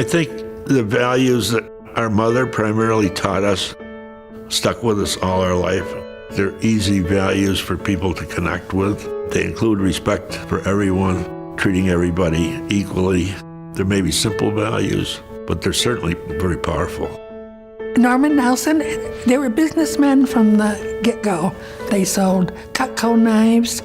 I think the values that our mother primarily taught us stuck with us all our life. They're easy values for people to connect with. They include respect for everyone, treating everybody equally. There may be simple values, but they're certainly very powerful. Norm and Nelson, they were businessmen from the get-go. They sold Cutco knives.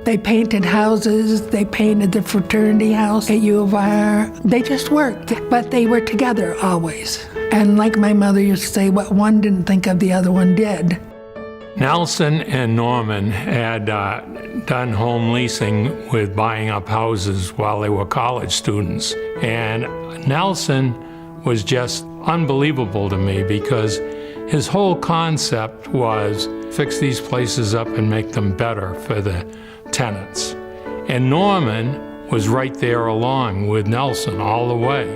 They painted houses. They painted the fraternity house at U of R. They just worked, but they were together always. And like my mother used to say, what one didn't think of, the other one did. Nelson and Norman had done home leasing with buying up houses while they were college students. And Nelson was just unbelievable to me because his whole concept was fix these places up and make them better for the tenants. And Norman was right there along with Nelson all the way.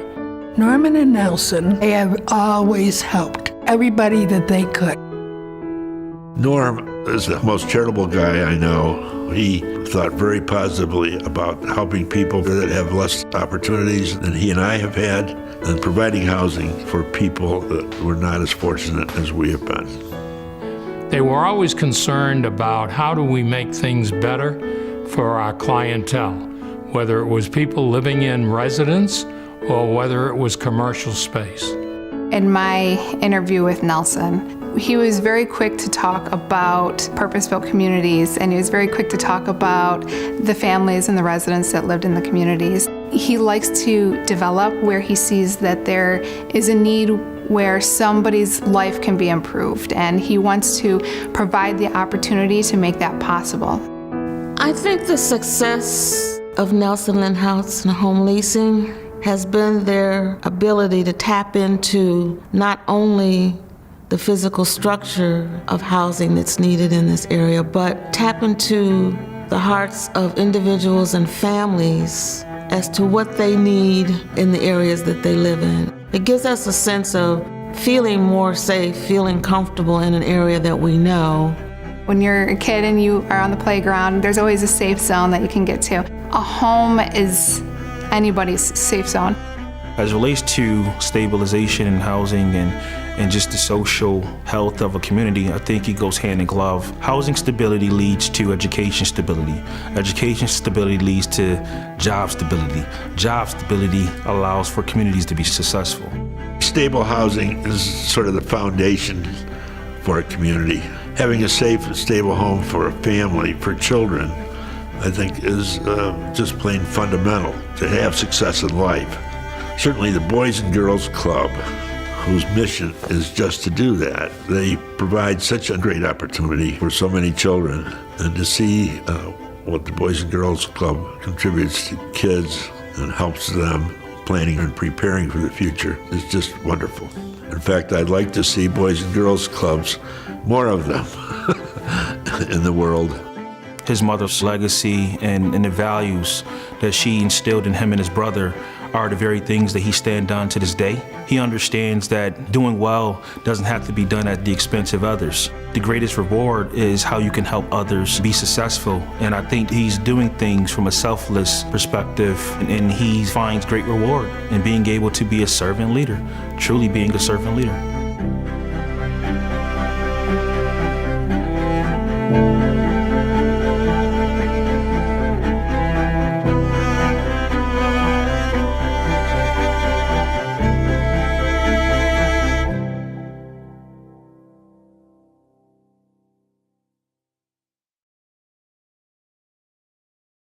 Norman and Nelson, they have always helped everybody that they could. Norm is the most charitable guy I know. He thought very positively about helping people that have less opportunities than he and I have had, and providing housing for people that were not as fortunate as we have been. They were always concerned about how do we make things better for our clientele, whether it was people living in residence or whether it was commercial space. In my interview with Nelson, he was very quick to talk about purpose-built communities, and he was very quick to talk about the families and the residents that lived in the communities. He likes to develop where he sees that there is a need where somebody's life can be improved, and he wants to provide the opportunity to make that possible. I think the success of Nelson Leenhouts and home leasing has been their ability to tap into not only the physical structure of housing that's needed in this area, but tap into the hearts of individuals and families as to what they need in the areas that they live in. It gives us a sense of feeling more safe, feeling comfortable in an area that we know. When you're a kid and you are on the playground, there's always a safe zone that you can get to. A home is anybody's safe zone. As it relates to stabilization and housing and just the social health of a community, I think it goes hand in glove. Housing stability leads to education stability. Education stability leads to job stability. Job stability allows for communities to be successful. Stable housing is sort of the foundation for a community. Having a safe and stable home for a family, for children, I think is just plain fundamental to have success in life. Certainly the Boys and Girls Club, whose mission is just to do that. They provide such a great opportunity for so many children, and to see what the Boys and Girls Club contributes to kids and helps them planning and preparing for the future is just wonderful. In fact, I'd like to see Boys and Girls Clubs, more of them in the world. His mother's legacy and the values that she instilled in him and his brother are the very things that he stands on to this day. He understands that doing well doesn't have to be done at the expense of others. The greatest reward is how you can help others be successful. And I think he's doing things from a selfless perspective, and he finds great reward in being able to be a servant leader, truly being a servant leader.